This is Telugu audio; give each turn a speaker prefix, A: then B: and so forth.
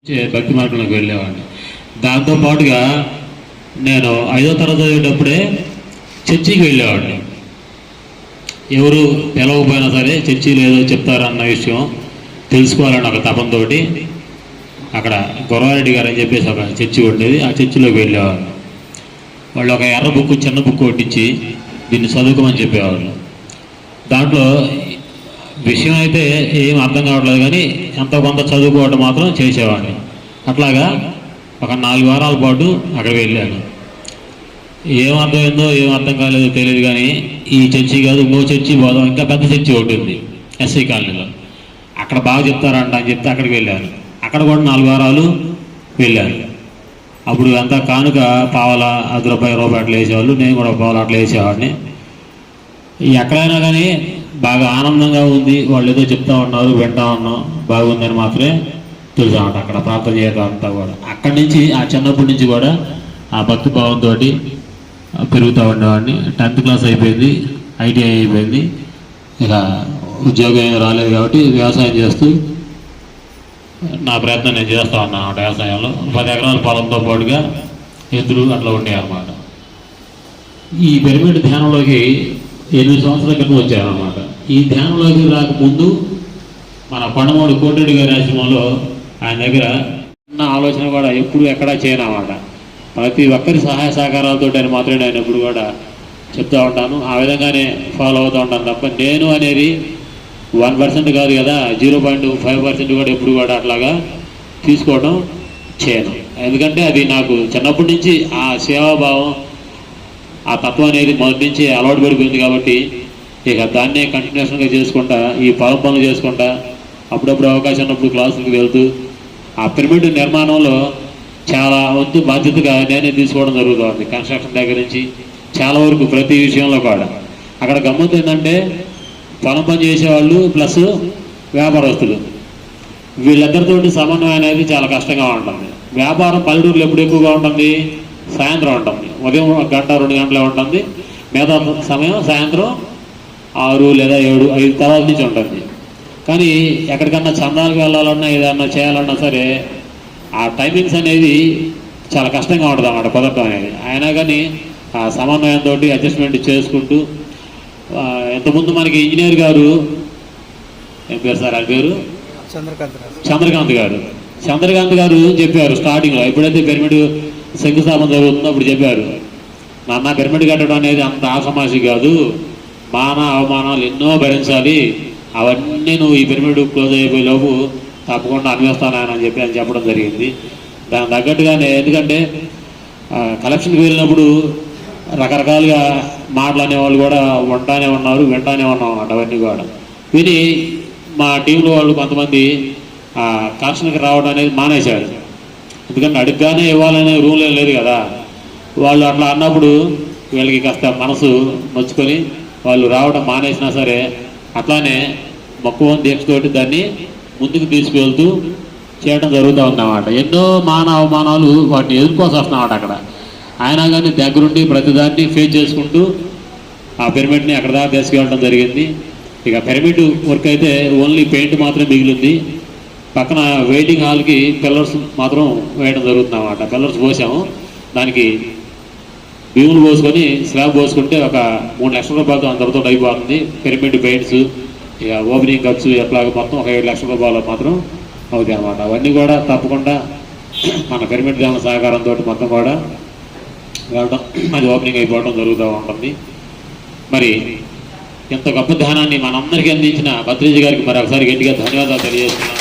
A: భక్తి మార్గంలోకి వెళ్ళేవాడిని. దాంతోపాటుగా నేను 5వ తరగతి చదివేటప్పుడే చర్చికి వెళ్ళేవాడిని. ఎవరు పిలవకపోయినా సరే చర్చిలో ఏదో చెప్తారన్న విషయం తెలుసుకోవాలని ఒక తపంతో అక్కడ గొరవారెడ్డి గారు అని చెప్పేసి ఒక చర్చి ఉండేది, ఆ చర్చిలోకి వెళ్ళేవాడిని. వాళ్ళు ఒక ఎర్ర బుక్ చిన్న బుక్ కొట్టించి దీన్ని చదువుకోమని చెప్పేవాళ్ళు. దాంట్లో విషయం అయితే ఏం అర్థం కావట్లేదు కానీ ఎంతో కొంత చదువుకోవడం మాత్రం చేసేవాడిని. అట్లాగా ఒక 4 వారాల పాటు అక్కడ వెళ్ళాను. ఏం అర్థమైందో ఏం అర్థం కాలేదో తెలియదు కానీ ఈ చర్చి కాదు ఇంకో చర్చి పోదాం, ఇంకా పెద్ద చర్చి ఒకటి ఉంది ఎస్ఐ కాలనీలో, అక్కడ బాగా చెప్తారంట అని చెప్తే అక్కడికి వెళ్ళాను. అక్కడ కూడా 4 వారాలు వెళ్ళాను. అప్పుడు అంతా కానుక పావల ₹10 అట్లా వేసేవాళ్ళు, నేను కూడా పావల అట్లా వేసేవాడిని. ఎక్కడైనా కానీ బాగా ఆనందంగా ఉంది, వాళ్ళు ఏదో చెప్తా ఉన్నారు వింటా ఉన్నాం బాగుందని మాత్రమే తెలుసా అన్నమాట. అక్కడ ప్రార్థన చేయడం అంతా కూడా అక్కడి నుంచి ఆ చిన్నప్పటి నుంచి కూడా ఆ భక్తి భావంతో పెరుగుతూ ఉండేవాడిని. 10th క్లాస్ అయిపోయింది, ITI అయిపోయింది. ఇక ఉద్యోగం ఏమి రాలేదు కాబట్టి వ్యవసాయం చేస్తూ నా ప్రయత్నం నేను చేస్తూ ఉన్నాను అన్నమాట. వ్యవసాయంలో 10 ఎకరాల పొలంతో పాటుగా ఎద్దులు అట్లా ఉండేవి అన్నమాట. ఈ పిరమిడ్ ధ్యానంలోకి 8 సంవత్సరాల క్రితం వచ్చారన్నమాట. ఈ ధ్యానంలోకి రాకముందు మన కొండమూడి కోటిరెడ్డి గారి ఆశ్రమంలో ఆయన దగ్గర ఉన్న ఆలోచన కూడా ఎప్పుడు ఎక్కడా చేయనమాట. ప్రతి ఒక్కరి సహాయ సహకారాలతో అని మాత్రమే నేను ఎప్పుడు కూడా చెప్తూ ఉంటాను, ఆ విధంగానే ఫాలో అవుతూ ఉంటాను తప్ప నేను అనేది 1% కాదు కదా, 0.5% కూడా ఎప్పుడు కూడా అట్లాగా తీసుకోవడం చేయను. ఎందుకంటే అది నాకు చిన్నప్పటి నుంచి ఆ సేవాభావం ఆ తత్వం అనేది మొదటి నుంచి అలవాటు పడిపోయింది కాబట్టి ఇక దాన్నే కంటిన్యూషన్గా చేసుకుంటా ఈ పొలం పనులు చేసుకుంటా అప్పుడప్పుడు అవకాశం ఉన్నప్పుడు క్లాసులకు వెళ్తూ ఆ పిరమిడ్ నిర్మాణంలో చాలా వంతు బాధ్యతగా నేనే తీసుకోవడం జరుగుతుంది. కన్స్ట్రక్షన్ దగ్గర నుంచి చాలా వరకు ప్రతి విషయంలో కూడా. అక్కడ గమ్మత్తు ఏంటంటే పొలం పని చేసేవాళ్ళు ప్లస్ వ్యాపారస్తులు వీళ్ళిద్దరితోటి సమన్వయం అనేది చాలా కష్టంగా ఉంటుంది. వ్యాపారం పల్లెటూరులో ఎప్పుడు ఎక్కువగా ఉంటుంది, సాయంత్రం ఉంటుంది. ఉదయం 1 గంట 2 గంటలే ఉంటుంది, మిగతా సమయం సాయంత్రం 6 లేదా 7 5 తర్వాత నుంచి ఉంటుంది. కానీ ఎక్కడికన్నా చందాలకు వెళ్ళాలన్నా ఏదన్నా చేయాలన్నా సరే ఆ టైమింగ్స్ అనేది చాలా కష్టంగా ఉంటుంది అన్నమాట కుదరటం అనేది. అయినా కానీ ఆ సమన్వయంతో అడ్జస్ట్మెంట్ చేసుకుంటూ ఇంతకుముందు మనకి ఇంజనీర్ గారు ఏం పేరు సార్ ఆయన పేరు చంద్రకాంత్ గారు చెప్పారు స్టార్టింగ్లో, ఎప్పుడైతే పిరమిడ్ శంకుస్థాపన జరుగుతుందో అప్పుడు చెప్పారు, నాన్న పిరమిడ్ కట్టడం అనేది అంత ఆసమాసి కాదు, మాన అవమానాలు ఎన్నో భరించాలి, అవన్నీ నువ్వు ఈ పిరమిడ్ క్లోజ్ అయిపోయేలోపు తప్పకుండా అన్వేస్తానని చెప్పి అని చెప్పడం జరిగింది. దానికి తగ్గట్టుగానే ఎందుకంటే కలెక్షన్కి వెళ్ళినప్పుడు రకరకాలుగా మాటలు వాళ్ళు కూడా వింటానే ఉన్నారు అన్నమాట. అవన్నీ కూడా విని మా టీంలో వాళ్ళు కొంతమంది కలెక్షన్కి రావడం అనేది మానేశారు. ఎందుకంటే అడుగ్గానే ఇవ్వాలనే రూల్ లేదు కదా. వాళ్ళు అట్లా అన్నప్పుడు వీళ్ళకి కాస్త మనసు నొచ్చుకొని వాళ్ళు రావడం మానేసినా సరే అట్లానే మక్కువ దీక్షతోటి దాన్ని ముందుకు తీసుకువెళ్తూ చేయడం జరుగుతూ ఉందన్నమాట. ఎన్నో అవమానాలు వాటిని ఎదుర్కోవాల్సి వస్తున్నామాట అక్కడ. అయినా కానీ దగ్గరుండి ప్రతిదాన్ని ఫేస్ చేసుకుంటూ ఆ పిరమిడ్ని అక్కడ దాకా తీసుకెళ్ళడం జరిగింది. ఇక పిరమిడ్ వర్క్ అయితే ఓన్లీ పెయింట్ మాత్రమే మిగిలింది. పక్కన వెయిటింగ్ హాల్కి పిల్లర్స్ మాత్రం వేయడం జరుగుతుంది అన్నమాట. పిల్లర్స్ పోసాము, దానికి భీములు పోసుకొని స్లాబ్ పోసుకుంటే ఒక ₹3 లక్షలతో అంతటితో అయిపోతుంది. పిరమిడ్ పెయింట్స్ ఇక ఓపెనింగ్ ఖర్చు ఎట్లాగ మొత్తం ఒక ₹7 లక్షల మాత్రం అవుతాయి అన్నమాట. అవన్నీ కూడా తప్పకుండా మన పిరమిడ్ ధ్యాన సహకారంతో మొత్తం కూడా వెళ్ళడం అది ఓపెనింగ్ అయిపోవడం జరుగుతూ ఉంటుంది. మరి ఇంత గొప్ప ధ్యానాన్ని మనందరికీ అందించిన భద్రేజీ గారికి మరి ఒకసారి గట్టిగా ధన్యవాదాలు తెలియజేస్తున్నాను.